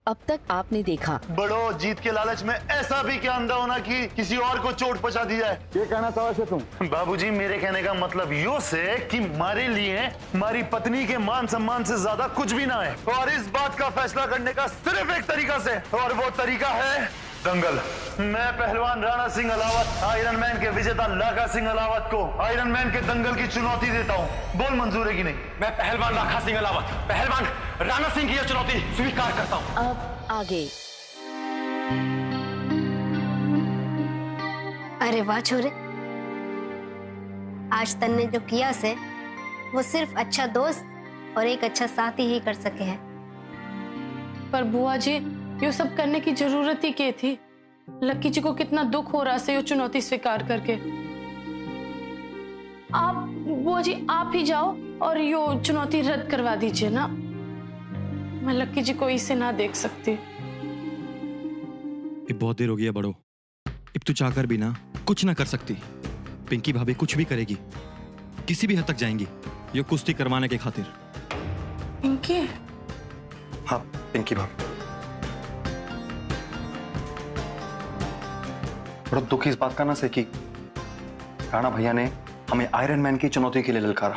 अब तक आपने देखा। बड़ो, जीत के लालच में ऐसा भी क्या अंधा होना कि किसी और को चोट पहुंचा दी जाए। ये कहना चाहो से तुम? बाबूजी, मेरे कहने का मतलब यो से कि हमारे लिए हमारी पत्नी के मान सम्मान से ज्यादा कुछ भी ना है, और इस बात का फैसला करने का सिर्फ एक तरीका से, और वो तरीका है दंगल। मैं पहलवान राणा सिंह अलावत आयरन मैन के विजेता लाखा सिंह अलावत को आयरन मैन के दंगल की चुनौती देता हूँ। बोल मंजूर है कि नहीं? मैं पहलवान लाखा सिंह अलावत पहलवान राणा सिंह की यह चुनौती स्वीकार करता हूँ। अब आगे। अरे वाह छोरे, आज तन्ने जो किया से वो सिर्फ अच्छा दोस्त और एक अच्छा साथी ही कर सके हैं। पर बुआ जी, ये सब करने की जरूरत ही क्या थी? लक्की जी को कितना दुख हो रहा है ये चुनौती स्वीकार करके। आप बुआ जी, आप ही जाओ और यो चुनौती रद्द करवा दीजिए ना। मैं लक्की जी को इसे ना देख सकती। अब बहुत देर हो गई है बड़ो, अब तू चाहकर भी ना कुछ ना कर सकती। पिंकी भाभी कुछ भी करेगी, किसी भी हद तक जाएंगी ये कुश्ती करवाने के खातिर। पिंकी? हाँ पिंकी भाभी। बड़ा दुख इस बात का ना से कि राणा भैया ने हमें आयरन मैन की चुनौती के लिए ललकारा।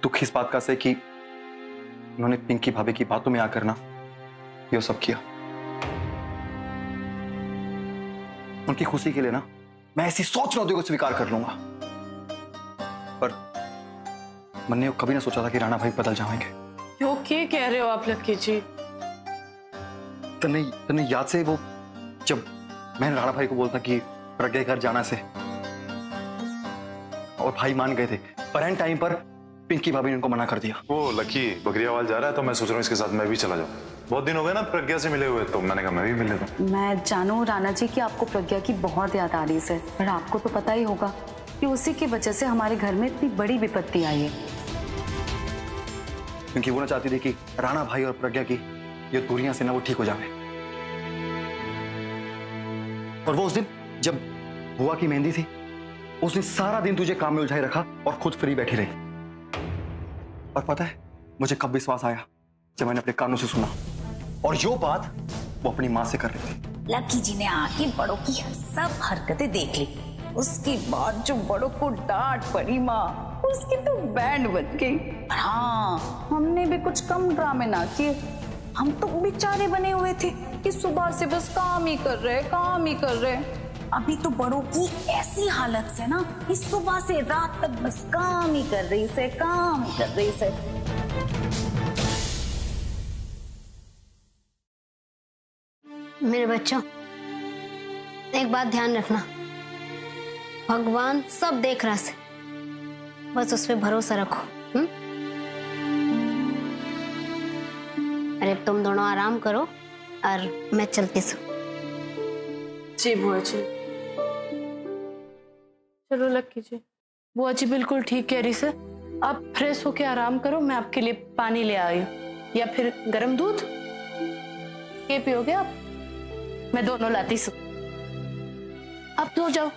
दुख इस बात का से कि उन्होंने पिंकी भाभी की बातों में आकर ना ये सब किया। उनकी खुशी के लिए ना मैं ऐसी 100 चुनौतियों को स्वीकार कर लूंगा, पर मैंने कभी ना सोचा था कि राणा भाई बदल जाएंगे। यो क्या कह रहे हो आप लक्की जी? तन्ने याद से वो जब मैंने राणा भाई को बोलता कि प्रज्ञा घर जाना से, और भाई मान गए थे, पर एंड टाइम पर पिंकी भाभी ने उनको मना कर दिया। वो लकी बकरियावाल जा रहा है तो मैं सोच रहा हूँ इसके साथ मैं भी चला जाऊँ। बहुत दिन हो गए ना प्रज्ञा से मिले हुए, तो मैंने कहा मैं भी मिल लेता हूँ। मैं जानू राणा जी कि आपको प्रज्ञा की बहुत याद आ रही है, पर आपको तो पता ही होगा कि उसी की वजह से हमारे घर में इतनी बड़ी विपत्ति आई है। क्योंकि वो ना चाहती थी कि राणा भाई और प्रज्ञा की ये दूरियां से ना वो ठीक हो जाए। और वो उस दिन जब बुआ की मेहंदी थी, उसने सारा दिन तुझे काम में उलझाए रखा और खुद फ्री बैठी रही। और पता है मुझे कब विश्वास आया? जब मैंने अपने कानों से सुना, और यो बात वो अपनी माँ से कर रही थी। लकी जी ने आके बड़ों की सब हरकतें देख ली, उसके बाद जो बड़ों को डांट पड़ी माँ, उसकी तो बैंड बज गई। हाँ, हमने भी कुछ कम ड्रामे ना किए। हम तो बेचारे बने हुए थे कि सुबह से बस काम ही कर रहे। अभी तो बड़ों की ऐसी हालत से ना कि सुबह से रात तक बस काम ही कर रही से। मेरे बच्चों, एक बात ध्यान रखना, भगवान सब देख रहा है, बस उस पर भरोसा रखो। अरे तुम दोनों आराम करो और मैं चलती हूँ। जी बुआ जी। चलो लक्की जी। बुआ जी बिल्कुल ठीक कह रही सर, आप फ्रेश होके आराम करो, मैं आपके लिए पानी ले आई हूँ, या फिर गर्म दूध ये पियोगे आप? मैं दोनों लाती हूँ, आप सो जाओ।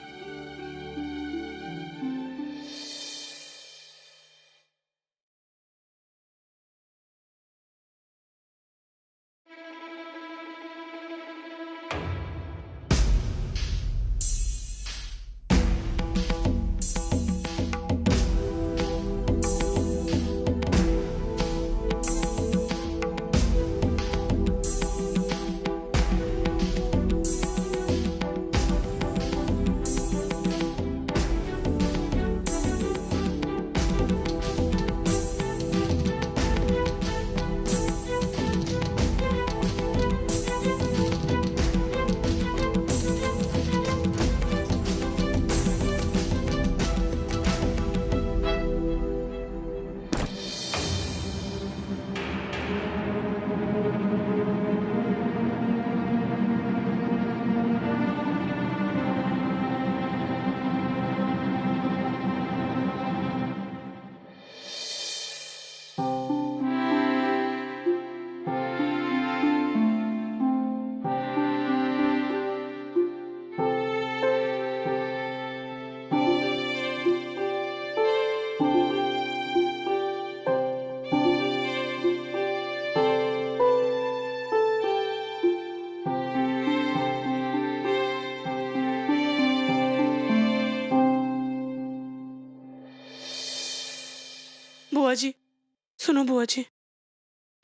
सुनो बुआ जी,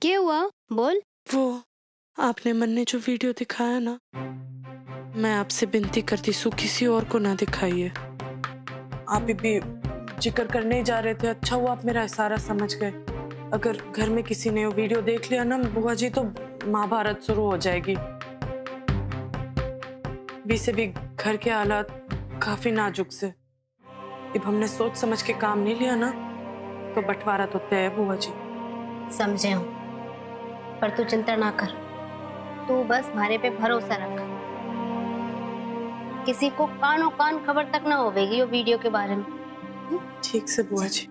क्या हुआ? बोल। वो आपने मन ने जो वीडियो दिखाया ना, मैं आपसे विनती करती सू किसी और को ना दिखाइए। आप भी जिक्र करने ही जा रहे थे, अच्छा हुआ आप मेरा इशारा समझ गए। अगर घर में किसी ने वो वीडियो देख लिया ना बुआ जी, तो महाभारत शुरू हो जाएगी। वैसे भी घर के हालात काफी नाजुक से, अब हमने सोच समझ के काम नहीं लिया ना तो बंटवारा तो तय है बुआ जी। समझे हूँ, पर तू चिंता ना कर, तू बस हमारे पे भरोसा रख। किसी को कानों कान खबर तक ना होगी वो वीडियो के बारे में। ठीक से बुआ जी।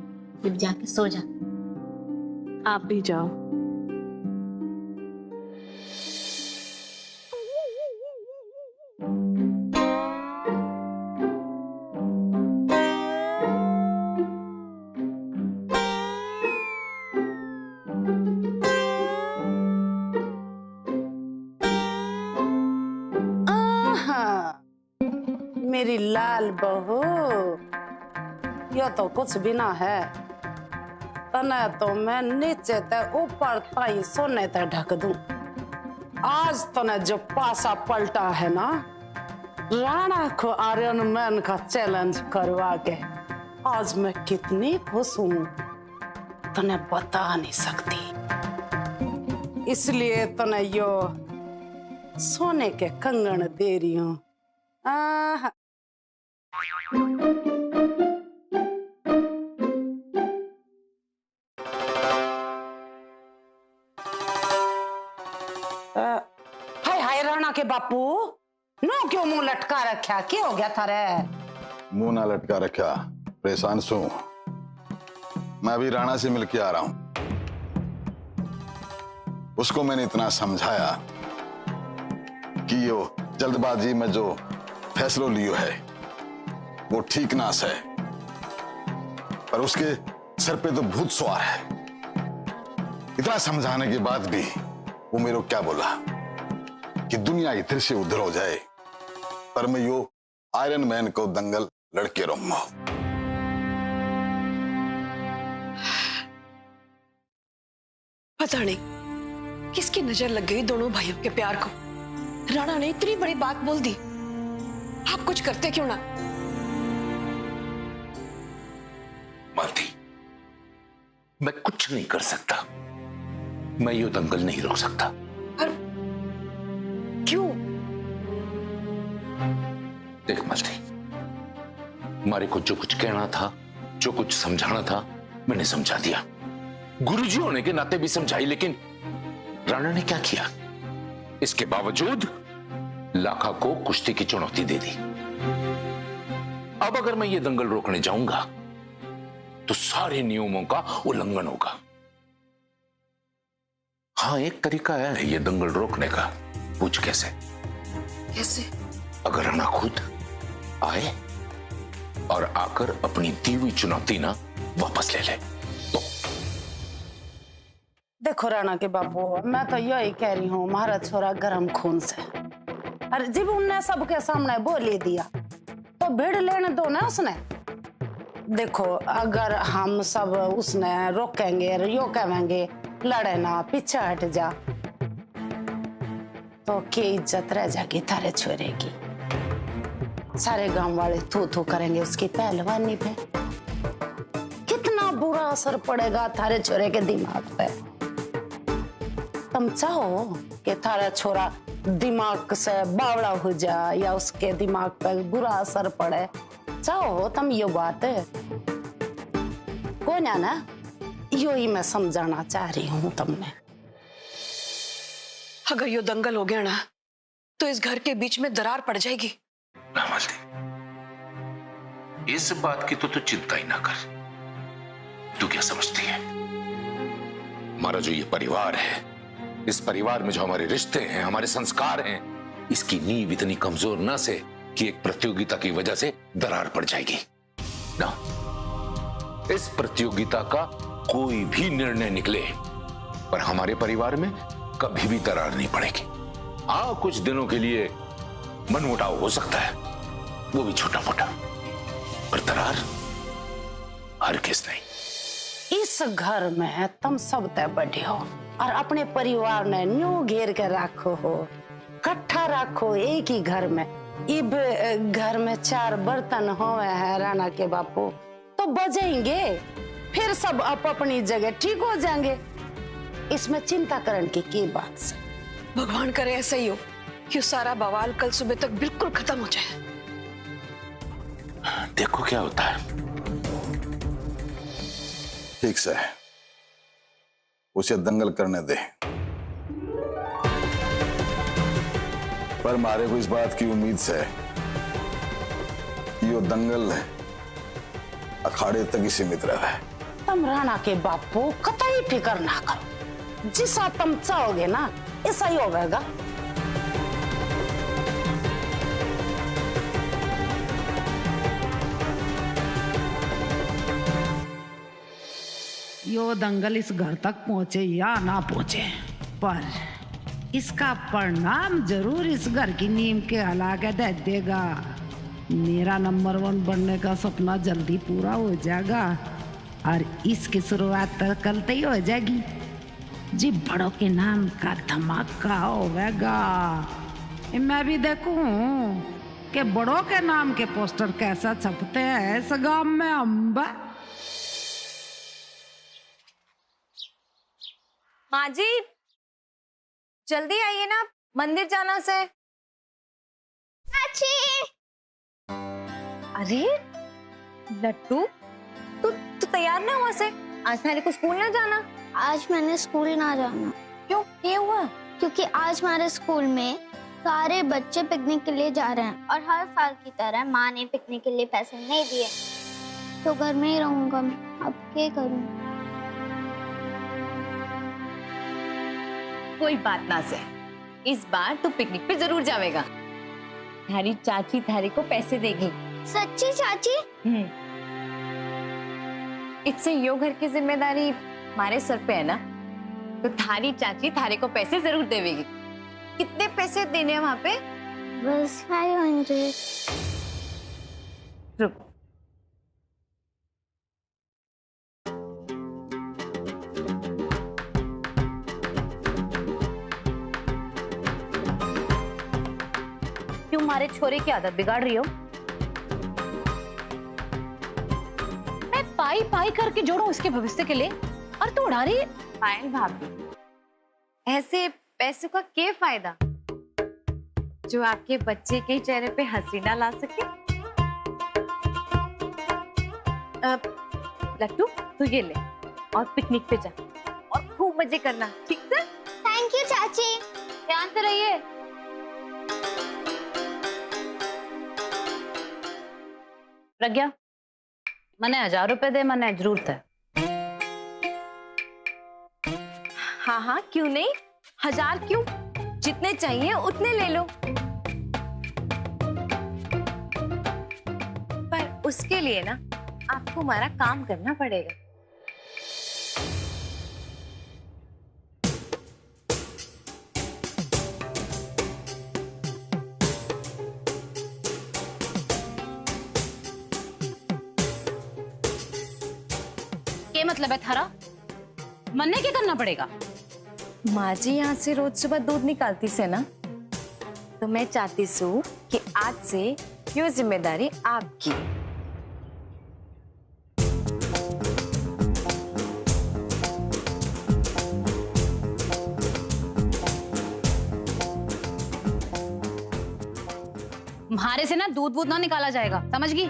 अब जाके सो जा। आप भी जाओ। मेरी लाल बहू, यो तो कुछ भी ना है। तने तो मैं नीचे ते ऊपर ताई सोने ते ढक दूं। आज तने जो पासा पलटा है ना, राणा को आर्यन मैन का चैलेंज करवा के, आज मैं कितनी खुश हूं तने बता नहीं सकती। इसलिए तने यो सोने के कंगन दे रही हूं। हाय हाय राणा के बापू, नो क्यों मुंह लटका रखा? क्या हो गया थारे? मुंह ना लटका रखा, परेशान सू। मैं अभी राणा से मिलके आ रहा हूं। उसको मैंने इतना समझाया कि यो जल्दबाजी में जो फैसला लियो है वो ठीक ना से, पर उसके सर पे तो भूत सवार है। इतना समझाने के बाद भी वो मेरे को क्या बोला कि दुनिया इधर से उधर हो जाए, पर मैं यो आयरन मैन को दंगल लड़के रहूंगा। पता नहीं किसकी नजर लग गई दोनों भाइयों के प्यार को। राणा ने इतनी बड़ी बात बोल दी, आप कुछ करते क्यों ना? मालती, मैं कुछ नहीं कर सकता। मैं ये दंगल नहीं रोक सकता। पर क्यों? देख मालती, हमारे को जो कुछ कहना था, जो कुछ समझाना था, मैंने समझा दिया। गुरुजी होने के नाते भी समझाई, लेकिन राणा ने क्या किया? इसके बावजूद लाखा को कुश्ती की चुनौती दे दी। अब अगर मैं ये दंगल रोकने जाऊंगा तो सारे नियमों का उल्लंघन होगा। हाँ, एक तरीका है ये दंगल रोकने का। पूछ कैसे? कैसे? अगर राणा खुद आए और आकर अपनी दी हुई चुनौती ना वापस ले ले तो। देखो राणा के बापू, मैं तो यही कह रही हूँ, हमारा छोरा गर्म खून से। अरे जब उनने सबके सामने बोल ही दिया तो भीड़ लेने दो ना उसने। देखो अगर हम सब उसने रोकेंगे, यो कहेंगे लड़े ना, पीछे हट जा, तो क्या इज्जत रह जाएगी थारे छोरे की? सारे गांव वाले थू थू करेंगे उसकी पहलवानी पे। कितना बुरा असर पड़ेगा थारे छोरे के दिमाग पे। तुम चाहो कि थारा छोरा दिमाग से बावड़ा हो जाए या उसके दिमाग पर बुरा असर पड़े? चाहो तुम ये बात है को ना, यो ही मैं समझाना चाह रही हूँ तुमने। अगर यो दंगल हो गया ना तो इस घर के बीच में दरार पड़ जाएगी। इस बात की तो तू चिंता ही ना कर। तू क्या समझती है, हमारा जो ये परिवार है, इस परिवार में जो हमारे रिश्ते हैं, हमारे संस्कार हैं, इसकी नींव इतनी कमजोर ना से कि एक प्रतियोगिता की वजह से दरार पड़ जाएगी ना। इस प्रतियोगिता का कोई भी निर्णय निकले पर हमारे परिवार में कभी भी दरार नहीं पड़ेगी। हाँ, कुछ दिनों के लिए मनमुटाव हो सकता है, वो भी छोटा मोटा, पर दरार हरगिज़ नहीं। इस घर में तुम सब तय बैठे हो और अपने परिवार ने न्यू घेर के रखो हो, इकट्ठा रखो एक ही घर में। इब घर में 4 बर्तन होवे हैं राणा के बापू तो बजेंगे, फिर सब अपनी जगह ठीक हो जाएंगे। इसमें चिंता करने की बात से। भगवान करे ऐसा ही हो कि सारा बवाल कल सुबह तक बिल्कुल खत्म हो जाए। देखो क्या होता है। ठीक से उसे दंगल करने दे, पर मारे को इस बात की उम्मीद से कि वो दंगल अखाड़े तक ही सीमित रहे। तुम राणा के बापू कतई फिक्र ना करो, जिसा तुम चाहोगे ना ऐसा ही होगा। यो दंगल इस घर तक पहुंचे या ना पहुंचे, पर इसका परिणाम जरूर इस घर की नींव के हिला के दे देगा। मेरा नंबर 1 बनने का सपना जल्दी पूरा हो जाएगा और इसकी शुरुआत तो कल ही हो जाएगी। जी बड़ों के नाम का धमाका होगा। मैं भी देखूं कि बड़ों के नाम के पोस्टर कैसा छपते हैं इस गांव में। अम्बा माँ जी जल्दी आइए ना, मंदिर जाना से। अरे लट्टू तू तैयार ना हुआ से? आज मेरे को स्कूल ना जाना। आज मैंने स्कूल ना जाना। क्यों, क्या हुआ? क्योंकि आज हमारे स्कूल में सारे बच्चे पिकनिक के लिए जा रहे हैं और हर साल की तरह माँ ने पिकनिक के लिए पैसे नहीं दिए, तो घर में ही रहूंगा मैं। अब क्या करूं? कोई बात ना से, इस बार तू पिकनिक पे जरूर जाएगा। थारी चाची थारी को पैसे देगी। सच्ची चाची? इससे यो घर की जिम्मेदारी हमारे सर पे है ना, तो थारी चाची थारे को पैसे जरूर देगी। कितने पैसे देने हैं वहां पे? बस 500। रुको, क्यों हमारे छोरे की आदत बिगाड़ रही हो? मैं पाई पाई करके जोड़ू उसके भविष्य के लिए और तू उड़ा रही है। पायल भाभी, ऐसे पैसों का क्या फायदा जो आपके बच्चे के चेहरे पे हंसी ना ला सके? लट्टू तू ये ले और पिकनिक पे जा और खूब मजे करना, ठीक है? थैंक यू चाची। ध्यान से रहिए। प्रज्ञा, मने 1000 रुपए दे, मने जरूरत है। हाँ हाँ क्यों नहीं, 1000 क्यों, जितने चाहिए उतने ले लो। पर उसके लिए ना आपको हमारा काम करना पड़ेगा। क्या मतलब है थारा? मन्ने क्या करना पड़ेगा? माँ जी यहाँ से रोज सुबह दूध निकालती से ना, तो मैं चाहती हूँ कि आज से ये जिम्मेदारी आपकी। तुम्हारे से ना दूध वूध ना निकाला जाएगा, समझ गई?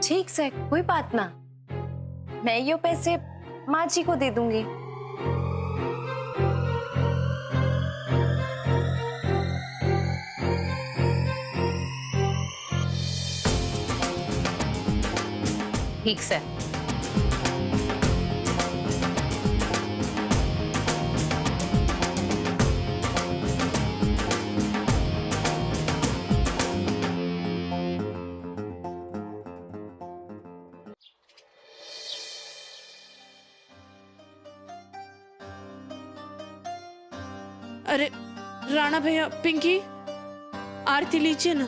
ठीक से, कोई बात ना, मैं ये पैसे माँ जी को दे दूंगी। ठीक से। अरे राणा भैया, पिंकी आरती लीजिए ना।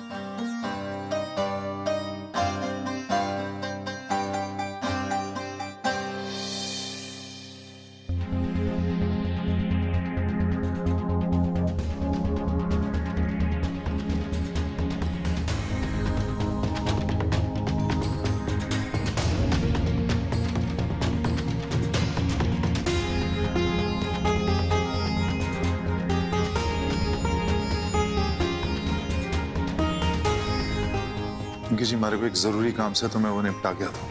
पिंकी जी मारे को एक जरूरी काम से, तो मैं वो निपटा गया था।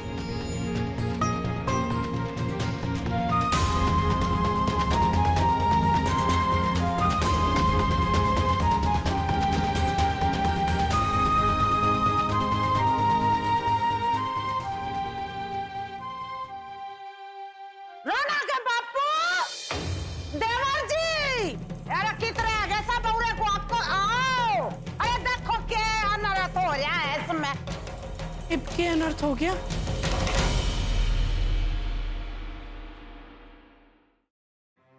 रोना के बापू, देवर जी, अरे कितने आगे सब औरे को आपको आओ। अरे देखो क्या अनर्थ हो रहा है इसमें। अब क्या अनर्थ हो गया?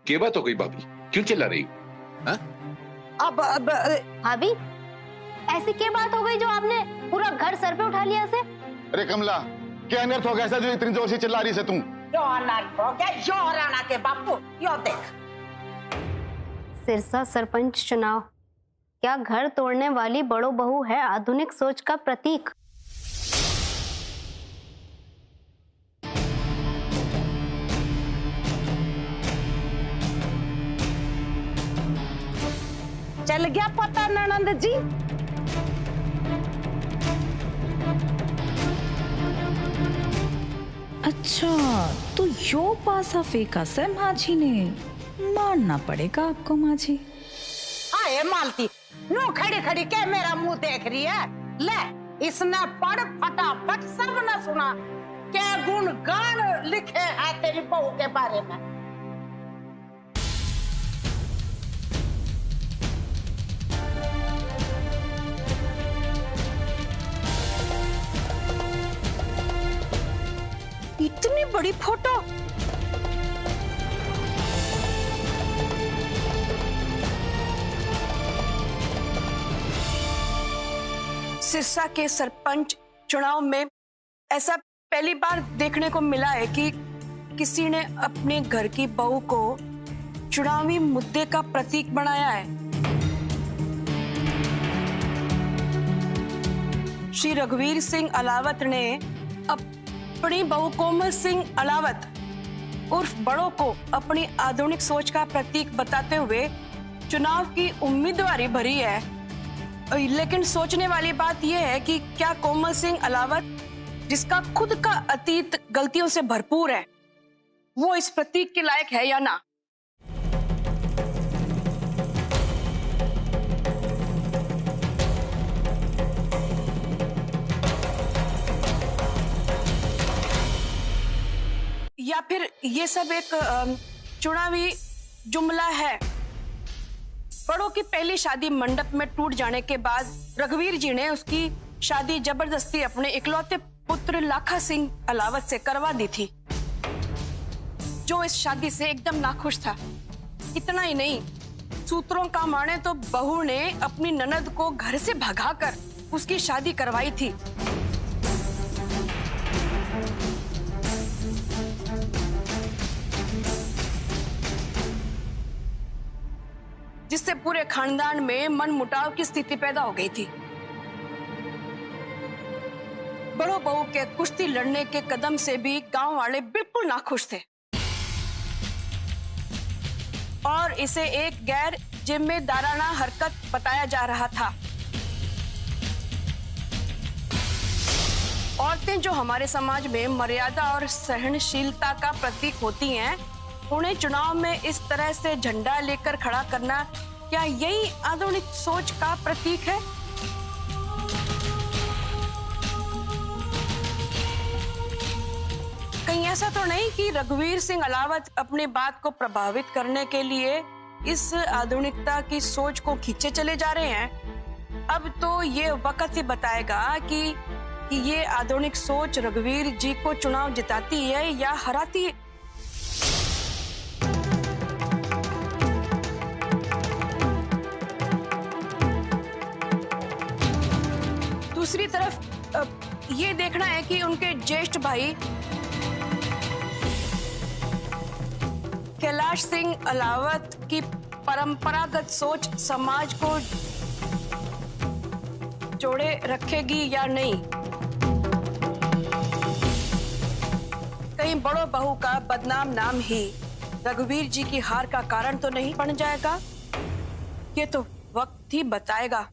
क्या बात हो गई भाभी? क्यों चिल्ला रही? अब भाभी, ऐसी क्या बात हो गई जो आपने पूरा घर सर पे उठा लिया से? अरे कमला, क्या अनर्थ हो गया ऐसा जो इतनी जोर से चिल्ला रही है तुम? यो अनर्थ हो गया, यो राणा के बापू, यो देख। सिरसा सरपंच चुनाव क्या घर तोड़ने वाली बड़ो बहू है आधुनिक सोच का प्रतीक? चल गया पता ननंद जी? अच्छा, तो यो पासा फेंका से माझी ने। मानना पड़ेगा आपको माझी। आए मालती, नो खड़ी खड़ी के मेरा मुंह देख रही है? ले, इसने पढ़ फटाफट सब न सुना। क्या गुण गान लिखे हैं तेरी बहू के बारे में? इतनी बड़ी फोटो? सिरसा के सरपंच चुनाव में ऐसा पहली बार देखने को मिला है कि किसी ने अपने घर की बहू को चुनावी मुद्दे का प्रतीक बनाया है। श्री रघुवीर सिंह अलावत ने अपनी बहू कोमल सिंह अलावत उर्फ बड़ों को अपनी आधुनिक सोच का प्रतीक बताते हुए चुनाव की उम्मीदवारी भरी है। लेकिन सोचने वाली बात यह है कि क्या कोमल सिंह अलावत, जिसका खुद का अतीत गलतियों से भरपूर है, वो इस प्रतीक के लायक है या ना? या फिर ये सब एक चुनावी जुमला है? बड़ों की पहली शादी मंडप में टूट जाने के बाद रघुवीर जी ने उसकी शादी जबरदस्ती अपने इकलौते पुत्र लाखा सिंह अलावत से करवा दी थी, जो इस शादी से एकदम नाखुश था। इतना ही नहीं, सूत्रों का माने तो बहू ने अपनी ननद को घर से भगाकर उसकी शादी करवाई थी। जिससे पूरे खानदान में मनमुटाव की स्थिति पैदा हो गई थी। बड़ो बहू के कुश्ती लड़ने के कदम से भी गांव वाले बिल्कुल नाखुश थे और इसे एक गैर जिम्मेदाराना हरकत बताया जा रहा था। औरतें जो हमारे समाज में मर्यादा और सहनशीलता का प्रतीक होती हैं, उन्हें चुनाव में इस तरह से झंडा लेकर खड़ा करना, क्या यही आधुनिक सोच का प्रतीक है? कहीं ऐसा तो नहीं कि रघुवीर सिंह अलावत अपनी बात को प्रभावित करने के लिए इस आधुनिकता की सोच को खींचे चले जा रहे हैं? अब तो ये वक्त ही बताएगा कि ये आधुनिक सोच रघुवीर जी को चुनाव जिताती है या हराती है। दूसरी तरफ ये देखना है कि उनके ज्येष्ठ भाई कैलाश सिंह अलावत की परंपरागत सोच समाज को जोड़े रखेगी या नहीं। कहीं बड़ो बहू का बदनाम नाम ही रघुवीर जी की हार का कारण तो नहीं बन जाएगा? ये तो वक्त ही बताएगा।